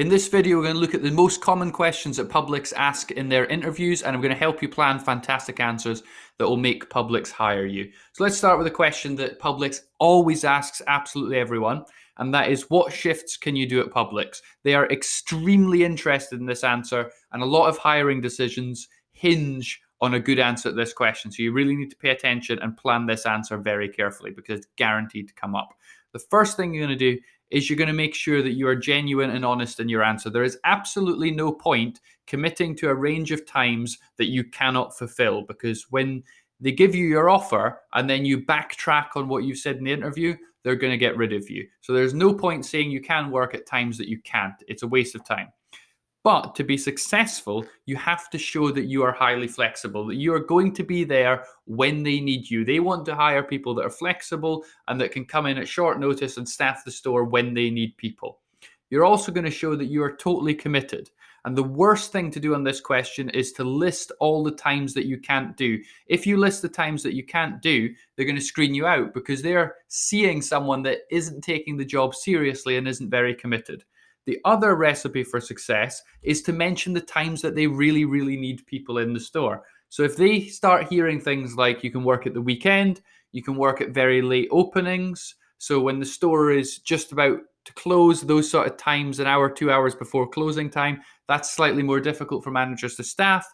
In this video, we're going to look at the most common questions that Publix ask in their interviews, and I'm going to help you plan fantastic answers that will make Publix hire you. So let's start with a question that Publix always asks absolutely everyone, and that is, what shifts can you do at Publix? They are extremely interested in this answer, and a lot of hiring decisions hinge on a good answer to this question. So you really need to pay attention and plan this answer very carefully because it's guaranteed to come up. The first thing you're going to do is you're going to make sure that you are genuine and honest in your answer. There is absolutely no point committing to a range of times that you cannot fulfill, because when they give you your offer and then you backtrack on what you said in the interview, they're going to get rid of you. So there's no point saying you can work at times that you can't. It's a waste of time. But to be successful, you have to show that you are highly flexible, that you are going to be there when they need you. They want to hire people that are flexible and that can come in at short notice and staff the store when they need people. You're also going to show that you are totally committed. And the worst thing to do on this question is to list all the times that you can't do. If you list the times that you can't do, they're going to screen you out because they're seeing someone that isn't taking the job seriously and isn't very committed. The other recipe for success is to mention the times that they really, really need people in the store. So if they start hearing things like you can work at the weekend, you can work at very late openings. So when the store is just about to close, those sort of times, an hour, 2 hours before closing time, that's slightly more difficult for managers to staff.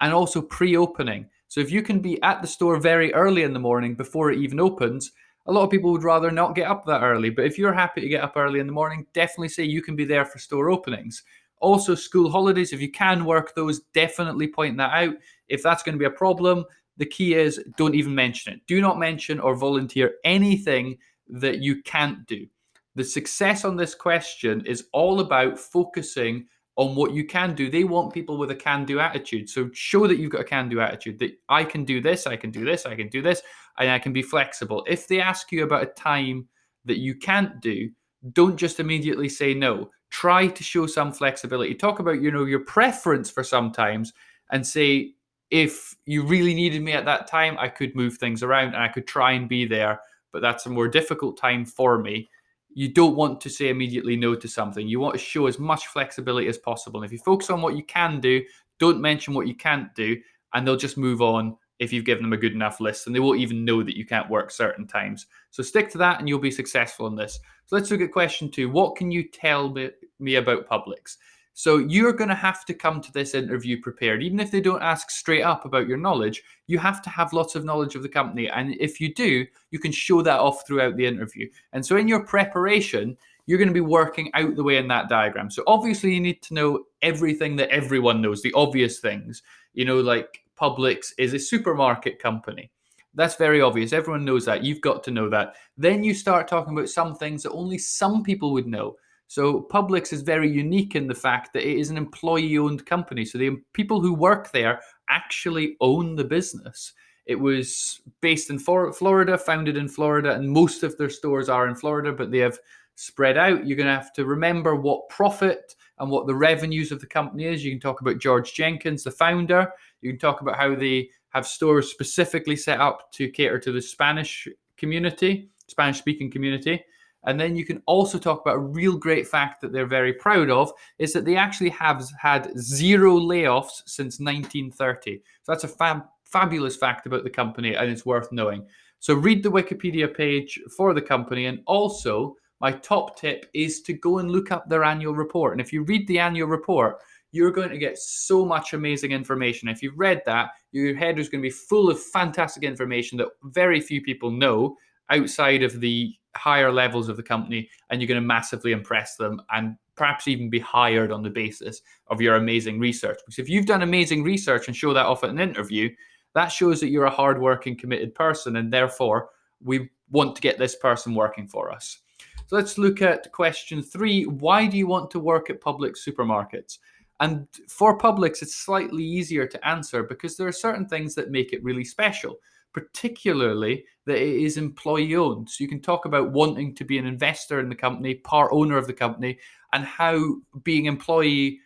And also pre-opening. So if you can be at the store very early in the morning before it even opens, a lot of people would rather not get up that early, but if you're happy to get up early in the morning, definitely say you can be there for store openings. Also, school holidays, if you can work those, definitely point that out. If that's going to be a problem, the key is don't even mention it. Do not mention or volunteer anything that you can't do. The success on this question is all about focusing on what you can do. They want people with a can-do attitude. So show that you've got a can-do attitude, that I can do this, I can do this, I can do this, and I can be flexible. If they ask you about a time that you can't do, don't just immediately say no. Try to show some flexibility. Talk about, your preference for sometimes and say, if you really needed me at that time, I could move things around and I could try and be there, but that's a more difficult time for me. You don't want to say immediately no to something. You want to show as much flexibility as possible. And if you focus on what you can do, don't mention what you can't do, and they'll just move on if you've given them a good enough list, and they won't even know that you can't work certain times. So stick to that and you'll be successful in this. So let's look at question 2. What can you tell me about Publix? So you're going to have to come to this interview prepared. Even if they don't ask straight up about your knowledge, you have to have lots of knowledge of the company. And if you do, you can show that off throughout the interview. And so in your preparation, you're going to be working out the way in that diagram. So obviously you need to know everything that everyone knows, the obvious things, like Publix is a supermarket company. That's very obvious. Everyone knows that. You've got to know that. Then you start talking about some things that only some people would know. So Publix is very unique in the fact that it is an employee-owned company. So the people who work there actually own the business. It was based in Florida, founded in Florida, and most of their stores are in Florida, but they have spread out. You're going to have to remember what profit and what the revenues of the company is. You can talk about George Jenkins, the founder. You can talk about how they have stores specifically set up to cater to the Spanish community, Spanish-speaking community. And then you can also talk about a real great fact that they're very proud of, is that they actually have had 0 layoffs since 1930. So that's a fabulous fact about the company, and it's worth knowing. So read the Wikipedia page for the company, and also my top tip is to go and look up their annual report. And if you read the annual report, you're going to get so much amazing information. If you've read that, your head is going to be full of fantastic information that very few people know outside of the higher levels of the company, and you're going to massively impress them and perhaps even be hired on the basis of your amazing research. Because if you've done amazing research and show that off at an interview, that shows that you're a hardworking, committed person, and therefore we want to get this person working for us. So let's look at question 3. Why do you want to work at Publix supermarkets? And for Publix, it's slightly easier to answer because there are certain things that make it really special, particularly that it is employee owned. So you can talk about wanting to be an investor in the company, part owner of the company, and how being employee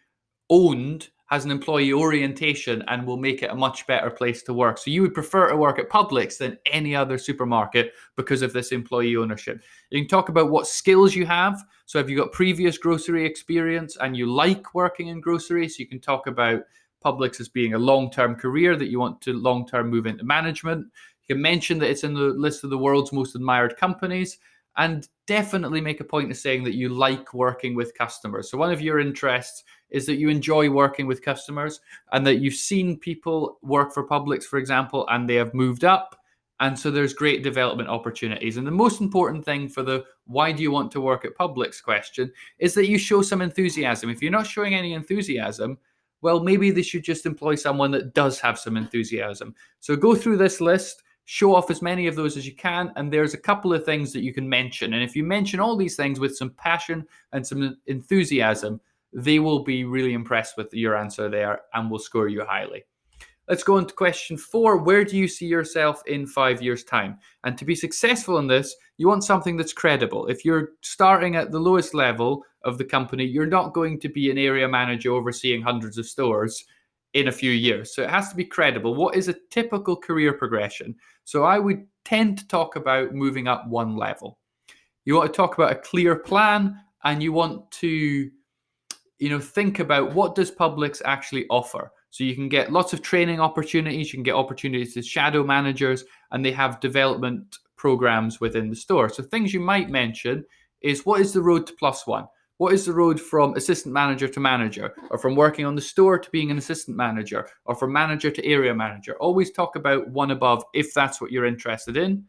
owned has an employee orientation and will make it a much better place to work. So you would prefer to work at Publix than any other supermarket because of this employee ownership. You can talk about what skills you have. So have you got previous grocery experience and you like working in grocery? So you can talk about Publix as being a long-term career that you want to long-term move into management. You can mention that it's in the list of the world's most admired companies, and definitely make a point of saying that you like working with customers. So one of your interests is that you enjoy working with customers and that you've seen people work for Publix, for example, and they have moved up. And so there's great development opportunities. And the most important thing for the why do you want to work at Publix question is that you show some enthusiasm. If you're not showing any enthusiasm, well, maybe they should just employ someone that does have some enthusiasm. So go through this list, show off as many of those as you can, and there's a couple of things that you can mention. And if you mention all these things with some passion and some enthusiasm, they will be really impressed with your answer there and will score you highly. Let's go on to question 4. Where do you see yourself in 5 years' time? And to be successful in this, you want something that's credible. If you're starting at the lowest level of the company, you're not going to be an area manager overseeing hundreds of stores in a few years. So it has to be credible. What is a typical career progression? So I would tend to talk about moving up one level. You want to talk about a clear plan, and you want to think about what does Publix actually offer. So you can get lots of training opportunities, you can get opportunities as shadow managers, and they have development programs within the store. So things you might mention is, what is the road to +1? What is the road from assistant manager to manager, or from working on the store to being an assistant manager, or from manager to area manager? Always talk about one above if that's what you're interested in.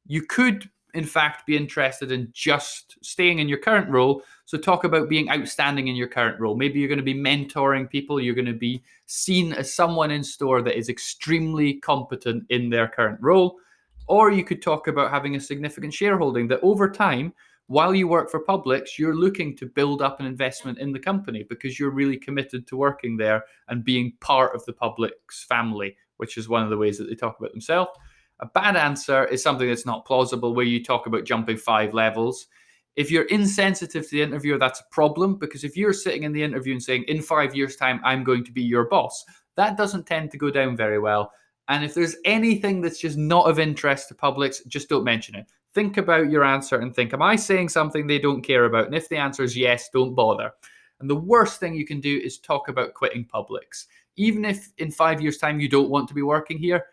You could, in fact, be interested in just staying in your current role. So talk about being outstanding in your current role. Maybe you're going to be mentoring people. You're going to be seen as someone in store that is extremely competent in their current role. Or you could talk about having a significant shareholding that over time, while you work for Publix, you're looking to build up an investment in the company because you're really committed to working there and being part of the Publix family, which is one of the ways that they talk about themselves. A bad answer is something that's not plausible, where you talk about jumping 5 levels. If you're insensitive to the interviewer, that's a problem, because if you're sitting in the interview and saying, in 5 years' time, I'm going to be your boss, that doesn't tend to go down very well. And if there's anything that's just not of interest to Publix, just don't mention it. Think about your answer and think, am I saying something they don't care about? And if the answer is yes, don't bother. And the worst thing you can do is talk about quitting Publix. Even if in 5 years' time you don't want to be working here,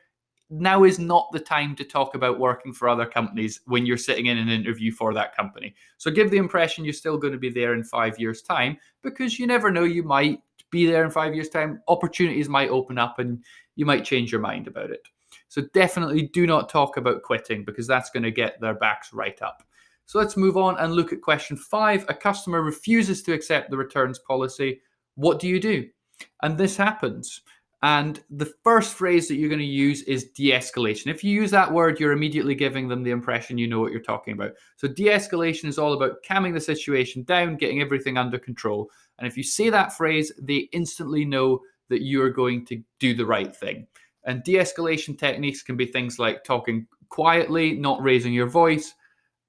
now is not the time to talk about working for other companies when you're sitting in an interview for that company. So give the impression you're still going to be there in 5 years' time, because you never know, you might be there in 5 years' time. Opportunities might open up and you might change your mind about it. So definitely do not talk about quitting, because that's going to get their backs right up. So let's move on and look at question 5. A customer refuses to accept the returns policy. What do you do? And this happens. And the first phrase that you're going to use is de-escalation. If you use that word, you're immediately giving them the impression you know what you're talking about. So de-escalation is all about calming the situation down, getting everything under control. And if you say that phrase, they instantly know that you're going to do the right thing. And de-escalation techniques can be things like talking quietly, not raising your voice,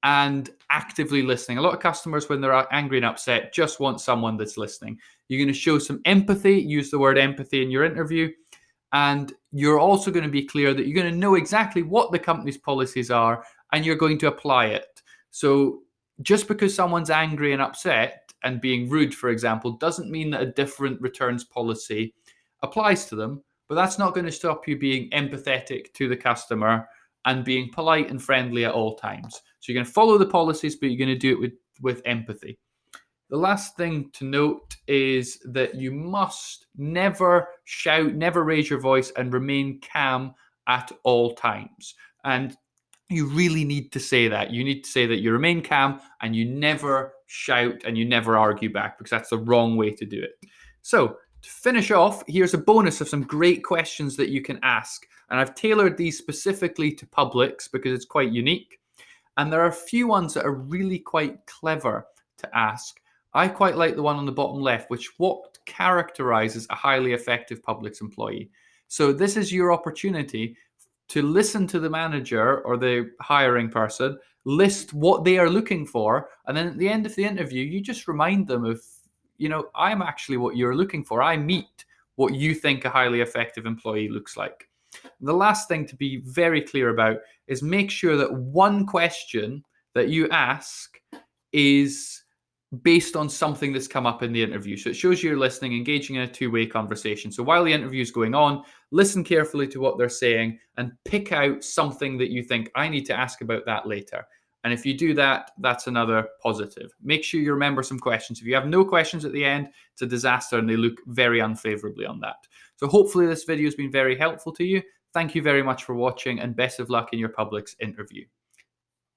and actively listening. A lot of customers, when they're angry and upset, just want someone that's listening. You're going to show some empathy, use the word empathy in your interview, and you're also going to be clear that you're going to know exactly what the company's policies are and you're going to apply it. So just because someone's angry and upset and being rude, for example, doesn't mean that a different returns policy applies to them, but that's not going to stop you being empathetic to the customer and being polite and friendly at all times. So you're going to follow the policies, but you're going to do it with empathy. The last thing to note is that you must never shout, never raise your voice, and remain calm at all times. And you really need to say that. You need to say that you remain calm and you never shout and you never argue back, because that's the wrong way to do it. So to finish off, here's a bonus of some great questions that you can ask. And I've tailored these specifically to Publix because it's quite unique. And there are a few ones that are really quite clever to ask. I quite like the one on the bottom left, which what characterizes a highly effective Publix employee. So this is your opportunity to listen to the manager or the hiring person, list what they are looking for, and then at the end of the interview, you just remind them of, I'm actually what you're looking for. I meet what you think a highly effective employee looks like. And the last thing to be very clear about is make sure that one question that you ask is based on something that's come up in the interview. So it shows you're listening, engaging in a two-way conversation. So while the interview is going on, listen carefully to what they're saying and pick out something that you think, I need to ask about that later. And if you do that, that's another positive. Make sure you remember some questions. If you have no questions at the end, it's a disaster and they look very unfavorably on that. So hopefully this video has been very helpful to you. Thank you very much for watching and best of luck in your Publix interview.